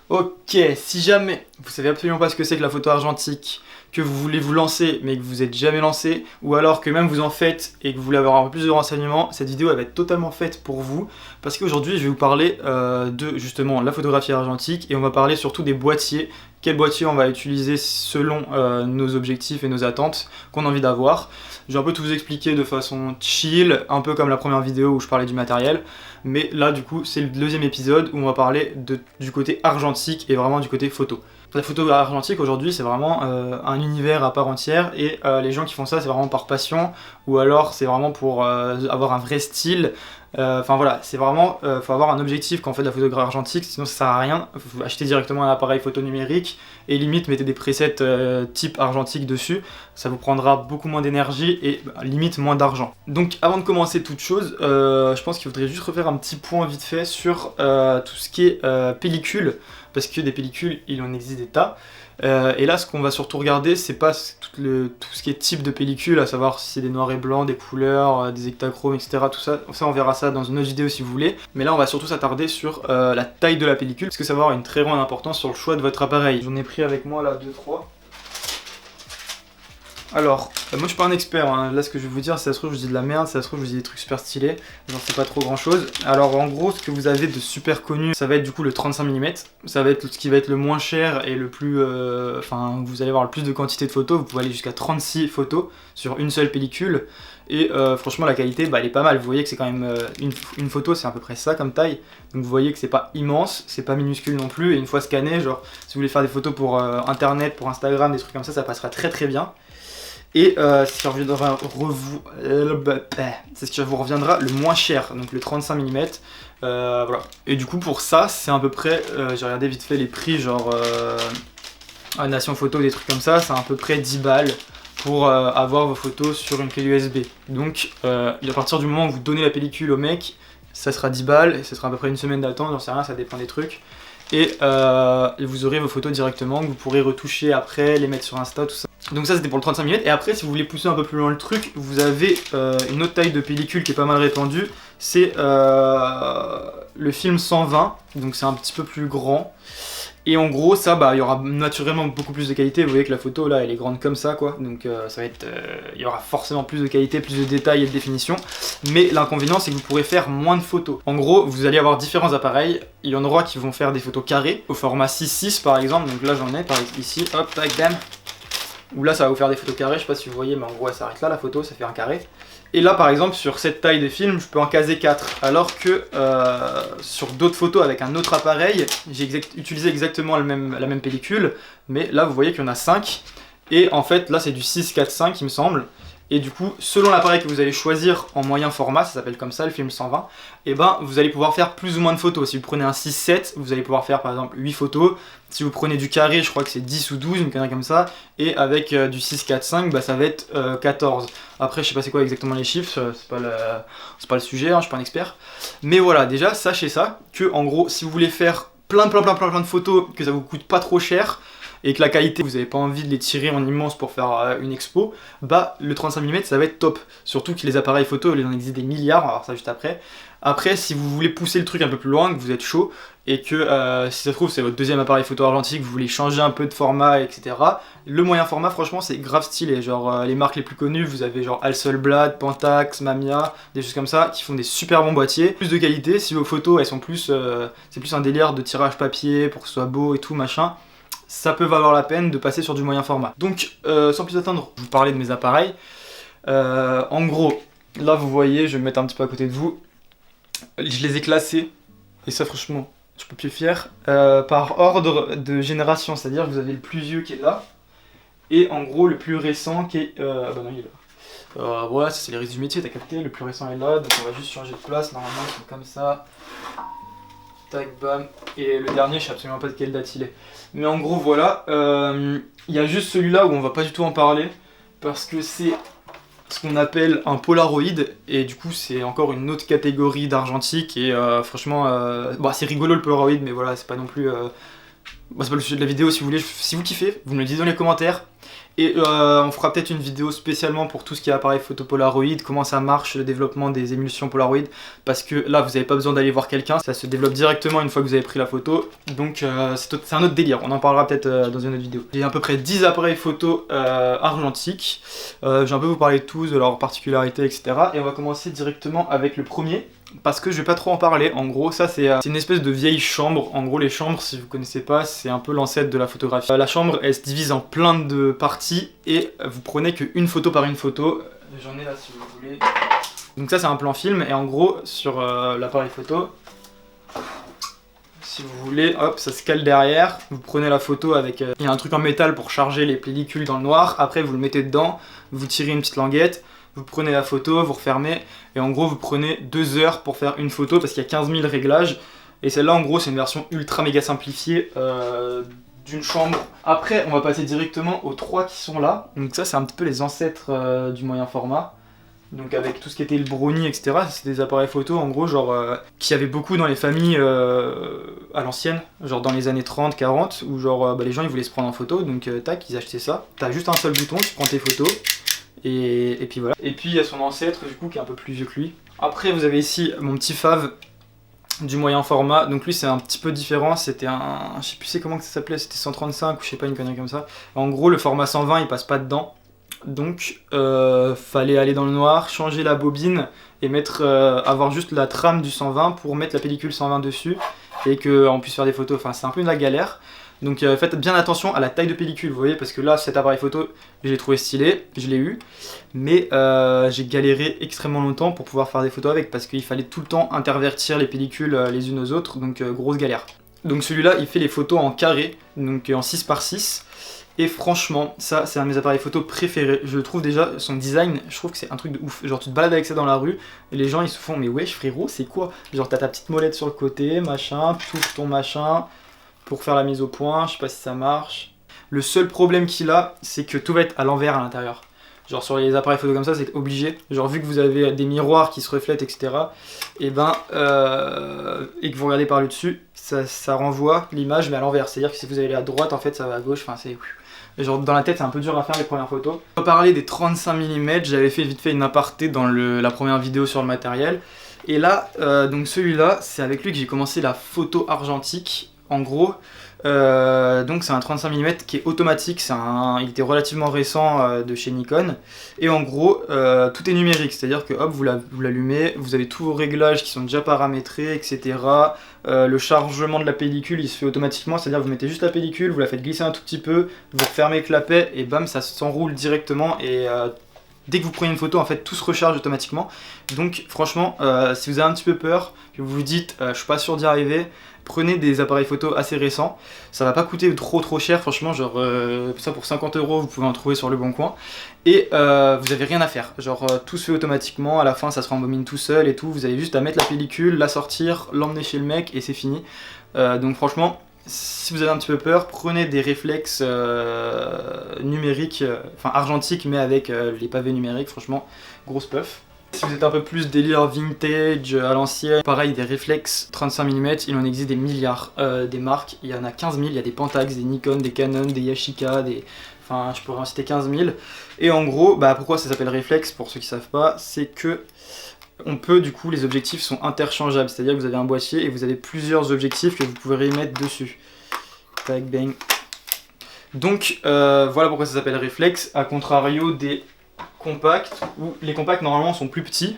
Ok, si jamais vous savez absolument pas ce que c'est que la photo argentique, que vous voulez vous lancer mais que vous n'êtes jamais lancé, ou alors que même vous en faites et que vous voulez avoir un peu plus de renseignements, cette vidéo elle va être totalement faite pour vous, parce qu'aujourd'hui je vais vous parler de justement la photographie argentique et on va parler surtout des boîtiers, quel boîtier on va utiliser selon nos objectifs et nos attentes qu'on a envie d'avoir. Je vais un peu tout vous expliquer de façon chill, un peu comme la première vidéo où je parlais du matériel, mais là du coup c'est le deuxième épisode où on va parler du côté argentique et vraiment du côté photo. La photo argentique aujourd'hui c'est vraiment un univers à part entière et les gens qui font ça c'est vraiment par passion ou alors c'est vraiment pour avoir un vrai style. Enfin voilà, c'est vraiment, faut avoir un objectif quand on fait de la photographie argentique, sinon ça sert à rien. Faut acheter directement un appareil photo numérique et limite mettez des presets type argentique dessus, ça vous prendra beaucoup moins d'énergie et limite moins d'argent. Donc avant de commencer toute chose, je pense qu'il faudrait juste refaire un petit point vite fait sur tout ce qui est pellicule, parce que des pellicules il en existe des tas. Et là, ce qu'on va surtout regarder, c'est pas tout ce qui est type de pellicule, à savoir si c'est des noirs et blancs, des couleurs, des hectachromes, etc. Tout ça, on verra ça dans une autre vidéo si vous voulez. Mais là, on va surtout s'attarder sur la taille de la pellicule, parce que ça va avoir une très grande importance sur le choix de votre appareil. J'en ai pris avec moi là 2-3. Alors, moi je suis pas un expert, hein. Là ce que je vais vous dire, si ça se trouve je vous dis de la merde, si ça se trouve je vous dis des trucs super stylés, j'en sais pas trop grand chose. Alors en gros ce que vous avez de super connu, ça va être du coup le 35 mm, ça va être ce qui va être le moins cher et le plus... Enfin vous allez avoir le plus de quantité de photos, vous pouvez aller jusqu'à 36 photos sur une seule pellicule. Et franchement la qualité elle est pas mal, vous voyez que c'est quand même une photo c'est à peu près ça comme taille. Donc vous voyez que c'est pas immense, c'est pas minuscule non plus, et une fois scanné, genre si vous voulez faire des photos pour internet, pour Instagram, des trucs comme ça passera très très bien. Et c'est ce qui vous reviendra le moins cher, donc le 35 mm. Voilà. Et du coup pour ça c'est à peu près, j'ai regardé vite fait les prix genre à Nation Photo, des trucs comme ça, c'est à peu près 10 balles pour avoir vos photos sur une clé USB. Donc à partir du moment où vous donnez la pellicule au mec, ça sera 10 balles et ce sera à peu près une semaine d'attente, j'en sais rien, ça dépend des trucs. Et vous aurez vos photos directement, que vous pourrez retoucher après, les mettre sur Insta, tout ça. Donc ça c'était pour le 35 mm, et après si vous voulez pousser un peu plus loin le truc, vous avez une autre taille de pellicule qui est pas mal répandue, c'est le film 120, donc c'est un petit peu plus grand. Et en gros ça il y aura naturellement beaucoup plus de qualité, vous voyez que la photo là elle est grande comme ça quoi, donc ça va être, il y aura forcément plus de qualité, plus de détails et de définition, mais l'inconvénient c'est que vous pourrez faire moins de photos. En gros vous allez avoir différents appareils, il y en aura qui vont faire des photos carrées, au format 6:6 par exemple, donc là j'en ai par ici, hop, tac, bam, où là ça va vous faire des photos carrées, je sais pas si vous voyez mais en gros elle s'arrête là la photo, ça fait un carré. Et là par exemple sur cette taille de film je peux en caser 4, alors que sur d'autres photos avec un autre appareil j'ai utilisé exactement la même pellicule, mais là vous voyez qu'il y en a 5, et en fait là c'est du 6:4:5 il me semble. Et du coup, selon l'appareil que vous allez choisir en moyen format, ça s'appelle comme ça, le film 120, et ben vous allez pouvoir faire plus ou moins de photos. Si vous prenez un 6:7, vous allez pouvoir faire par exemple 8 photos. Si vous prenez du carré, je crois que c'est 10 ou 12, une connerie comme ça. Et avec du 6:4:5, ça va être 14. Après, je sais pas c'est quoi exactement les chiffres, c'est pas le sujet, hein, je suis pas un expert. Mais voilà, déjà, sachez ça, que en gros, si vous voulez faire plein de photos, que ça vous coûte pas trop cher, et que la qualité, vous n'avez pas envie de les tirer en immense pour faire une expo, le 35 mm ça va être top. Surtout que les appareils photo, il en existe des milliards, on va voir ça juste après. Après, si vous voulez pousser le truc un peu plus loin, que vous êtes chaud, et que si ça se trouve c'est votre deuxième appareil photo argentique, vous voulez changer un peu de format, etc. Le moyen format, franchement, c'est grave stylé. Genre les marques les plus connues, vous avez genre Hasselblad, Pentax, Mamiya, des choses comme ça, qui font des super bons boîtiers. Plus de qualité, si vos photos, elles sont plus, c'est plus un délire de tirage papier pour que ce soit beau et tout, machin, ça peut valoir la peine de passer sur du moyen format. Donc, sans plus attendre, je vais vous parler de mes appareils. En gros, là vous voyez, je vais me mettre un petit peu à côté de vous. Je les ai classés, et ça franchement, je suis pas plus fier, par ordre de génération, c'est-à-dire que vous avez le plus vieux qui est là, et en gros le plus récent qui est... bah non, il est là. Voilà, c'est les risques du métier, t'as capté, le plus récent est là, donc on va juste changer de place, normalement ils sont comme ça. Tac, bam. Et le dernier, je sais absolument pas de quelle date il est. Mais en gros, voilà. Il y a juste celui-là où on va pas du tout en parler, parce que c'est ce qu'on appelle un Polaroid, et du coup c'est encore une autre catégorie d'argentique, et franchement, c'est rigolo le Polaroid, mais voilà, c'est pas non plus... Bah, c'est pas le sujet de la vidéo, si vous voulez, si vous kiffez, vous me le dites dans les commentaires. Et on fera peut-être une vidéo spécialement pour tout ce qui est appareil photo Polaroid, comment ça marche le développement des émulsions Polaroid, parce que là vous n'avez pas besoin d'aller voir quelqu'un, ça se développe directement une fois que vous avez pris la photo, donc c'est un autre délire, on en parlera peut-être dans une autre vidéo. J'ai à peu près 10 appareils photo argentiques, je vais un peu vous parler de tous, de leurs particularités, etc. Et on va commencer directement avec le premier. Parce que je vais pas trop en parler, en gros ça c'est une espèce de vieille chambre. En gros les chambres, si vous connaissez pas, c'est un peu l'ancêtre de la photographie. La chambre elle se divise en plein de parties et vous prenez qu'une photo par une photo. J'en ai là si vous voulez. Donc ça c'est un plan film et en gros sur l'appareil photo, si vous voulez, hop, ça se cale derrière, vous prenez la photo avec... il y a un truc en métal pour charger les pellicules dans le noir, après vous le mettez dedans, vous tirez une petite languette, vous prenez la photo, vous refermez, et en gros vous prenez 2 heures pour faire une photo parce qu'il y a 15 000 réglages. Et celle-là en gros c'est une version ultra méga simplifiée d'une chambre. Après on va passer directement aux 3 qui sont là. Donc ça c'est un petit peu les ancêtres du moyen format. Donc avec tout ce qui était le brownie etc. C'est des appareils photo en gros genre qui avaient beaucoup dans les familles à l'ancienne. Genre dans les années 30, 40 où genre les gens ils voulaient se prendre en photo. Donc tac ils achetaient ça. T'as juste un seul bouton, tu prends tes photos. Et puis voilà. Et puis il y a son ancêtre du coup qui est un peu plus vieux que lui. Après vous avez ici mon petit fave du moyen format. Donc lui c'est un petit peu différent. C'était un... je sais plus c'est comment que ça s'appelait. C'était 135 ou je sais pas une connerie comme ça. En gros le format 120 il passe pas dedans. Donc fallait aller dans le noir, changer la bobine et mettre avoir juste la trame du 120 pour mettre la pellicule 120 dessus. Et qu'on puisse faire des photos. Enfin c'est un peu de la galère. Donc faites bien attention à la taille de pellicule, vous voyez, parce que là cet appareil photo je l'ai trouvé stylé, je l'ai eu, mais j'ai galéré extrêmement longtemps pour pouvoir faire des photos avec parce qu'il fallait tout le temps intervertir les pellicules les unes aux autres, donc grosse galère. Donc celui-là il fait les photos en carré, donc en 6x6, et franchement ça c'est un de mes appareils photo préférés. Je trouve déjà son design, je trouve que c'est un truc de ouf, genre tu te balades avec ça dans la rue et les gens ils se font mais wesh frérot c'est quoi, genre t'as ta petite molette sur le côté, machin, tu ouvres ton machin pour faire la mise au point, je sais pas si ça marche. Le seul problème qu'il a, c'est que tout va être à l'envers à l'intérieur. Genre sur les appareils photo comme ça, c'est obligé. Genre vu que vous avez des miroirs qui se reflètent, etc. Et que vous regardez par le dessus, ça renvoie l'image mais à l'envers. C'est-à-dire que si vous allez à droite, en fait ça va à gauche. Enfin c'est... genre dans la tête c'est un peu dur à faire les premières photos. On va parler des 35 mm, j'avais fait vite fait une aparté dans la première vidéo sur le matériel. Et là, donc celui-là, c'est avec lui que j'ai commencé la photo argentique. En gros, donc c'est un 35 mm qui est automatique, il était relativement récent de chez Nikon. Et en gros, tout est numérique, c'est-à-dire que hop, vous l'allumez, vous avez tous vos réglages qui sont déjà paramétrés, etc. Le chargement de la pellicule, il se fait automatiquement, c'est-à-dire que vous mettez juste la pellicule, vous la faites glisser un tout petit peu, vous refermez le clapet et bam, ça s'enroule directement et... dès que vous prenez une photo, en fait, tout se recharge automatiquement. Donc, franchement, si vous avez un petit peu peur, que vous vous dites, je suis pas sûr d'y arriver, prenez des appareils photo assez récents. Ça va pas coûter trop cher, franchement, genre, ça pour 50 €, vous pouvez en trouver sur le bon coin. Et vous avez rien à faire. Genre, tout se fait automatiquement, à la fin, ça se rembobine tout seul et tout. Vous avez juste à mettre la pellicule, la sortir, l'emmener chez le mec et c'est fini. Donc, franchement... si vous avez un petit peu peur, prenez des réflexes numériques, enfin argentiques, mais avec les pavés numériques, franchement, grosse puff. Si vous êtes un peu plus délire vintage, à l'ancienne, pareil, des réflexes 35 mm, il en existe des milliards, des marques, il y en a 15 000, il y a des Pentax, des Nikon, des Canon, des Yashica, enfin je pourrais en citer 15 000. Et en gros, pourquoi ça s'appelle réflexe, pour ceux qui savent pas, c'est que on peut, du coup, les objectifs sont interchangeables, c'est-à-dire que vous avez un boîtier et vous avez plusieurs objectifs que vous pouvez remettre dessus. Tac, bang. Donc, voilà pourquoi ça s'appelle réflexe, à contrario des compacts, où les compacts, normalement, sont plus petits,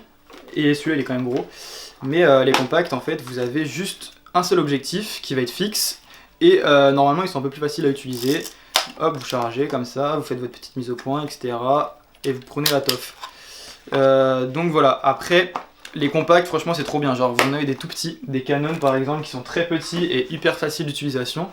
et celui-là, il est quand même gros. Mais les compacts, en fait, vous avez juste un seul objectif qui va être fixe, et normalement, ils sont un peu plus faciles à utiliser. Hop, vous chargez comme ça, vous faites votre petite mise au point, etc. Et vous prenez la toffe. Donc voilà, après les compacts franchement c'est trop bien, genre vous en avez des tout petits, des Canon par exemple qui sont très petits et hyper faciles d'utilisation.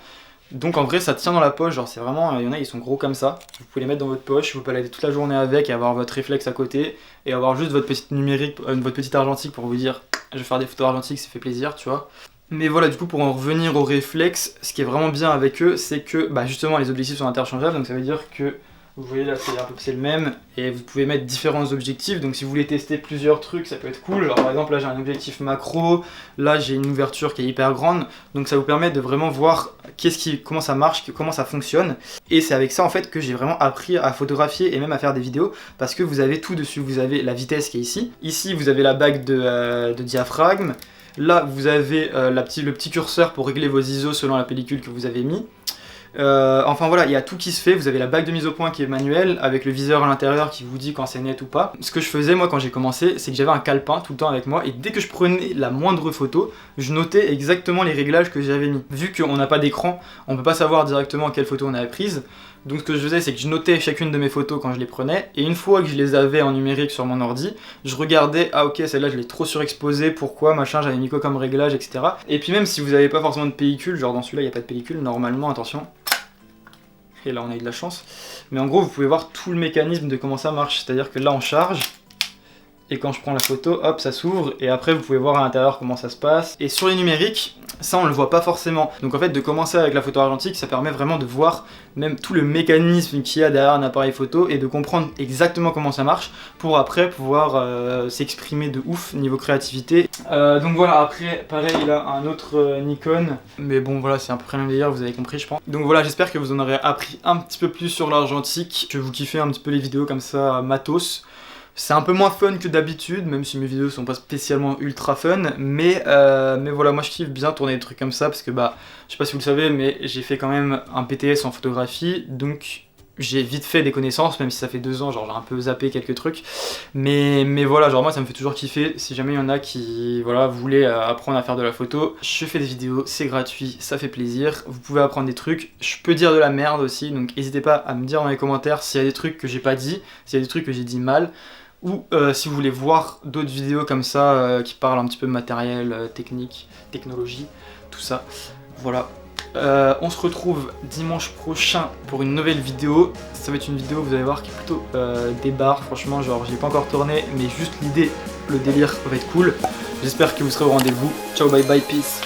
Donc en vrai ça tient dans la poche, genre c'est vraiment, il y en a ils sont gros comme ça, vous pouvez les mettre dans votre poche, vous pouvez aller toute la journée avec et avoir votre réflexe à côté et avoir juste votre petite numérique, votre petite argentique pour vous dire je vais faire des photos argentiques, ça fait plaisir tu vois. Mais voilà, du coup pour en revenir aux réflexes, ce qui est vraiment bien avec eux c'est que justement les objectifs sont interchangeables, donc ça veut dire que Vous voyez là c'est le même et vous pouvez mettre différents objectifs, donc si vous voulez tester plusieurs trucs ça peut être cool. Alors par exemple là j'ai un objectif macro, là j'ai une ouverture qui est hyper grande, donc ça vous permet de vraiment voir comment ça marche, comment ça fonctionne. Et c'est avec ça en fait que j'ai vraiment appris à photographier et même à faire des vidéos, parce que vous avez tout dessus. Vous avez la vitesse qui est ici vous avez la bague de diaphragme, là vous avez le petit curseur pour régler vos ISO selon la pellicule que vous avez mis. Enfin voilà, il y a tout qui se fait. Vous avez la bague de mise au point qui est manuelle avec le viseur à l'intérieur qui vous dit quand c'est net ou pas. Ce que je faisais moi quand j'ai commencé, c'est que j'avais un calepin tout le temps avec moi et dès que je prenais la moindre photo, je notais exactement les réglages que j'avais mis. Vu qu'on n'a pas d'écran, on peut pas savoir directement quelle photo on avait prise. Donc ce que je faisais, c'est que je notais chacune de mes photos quand je les prenais, et une fois que je les avais en numérique sur mon ordi, je regardais, ah ok, celle-là je l'ai trop surexposée, pourquoi, machin, j'avais mis quoi comme réglage, etc. Et puis même si vous n'avez pas forcément de pellicule, genre dans celui-là il n'y a pas de pellicule, normalement, attention, et là on a eu de la chance, mais en gros vous pouvez voir tout le mécanisme de comment ça marche, c'est-à-dire que là on charge, et quand je prends la photo, hop, ça s'ouvre, et après vous pouvez voir à l'intérieur comment ça se passe. Et sur les numériques, ça on le voit pas forcément. Donc en fait, de commencer avec la photo argentique, ça permet vraiment de voir même tout le mécanisme qu'il y a derrière un appareil photo, et de comprendre exactement comment ça marche, pour après pouvoir s'exprimer de ouf niveau créativité. Donc voilà, après, pareil, là, un autre Nikon, mais bon voilà, c'est à peu près le même délire, vous avez compris je pense. Donc voilà, j'espère que vous en aurez appris un petit peu plus sur l'argentique, que vous kiffez un petit peu les vidéos comme ça, matos. C'est un peu moins fun que d'habitude, même si mes vidéos sont pas spécialement ultra fun, mais voilà, moi je kiffe bien tourner des trucs comme ça, parce que bah, je sais pas si vous le savez, mais j'ai fait quand même un BTS en photographie, donc j'ai vite fait des connaissances, même si ça fait 2 ans, genre j'ai un peu zappé quelques trucs, mais voilà, genre moi ça me fait toujours kiffer. Si jamais il y en a qui voilà, voulaient apprendre à faire de la photo, je fais des vidéos, c'est gratuit, ça fait plaisir, vous pouvez apprendre des trucs, je peux dire de la merde aussi, donc n'hésitez pas à me dire dans les commentaires s'il y a des trucs que j'ai pas dit, s'il y a des trucs que j'ai dit mal, ou si vous voulez voir d'autres vidéos comme ça qui parlent un petit peu de matériel, technique, technologie, tout ça, voilà. On se retrouve dimanche prochain pour une nouvelle vidéo. Ça va être une vidéo, vous allez voir, qui est plutôt débarre, franchement, genre j'ai pas encore tourné, mais juste l'idée, le délire va être cool. J'espère que vous serez au rendez-vous. Ciao, bye bye, peace.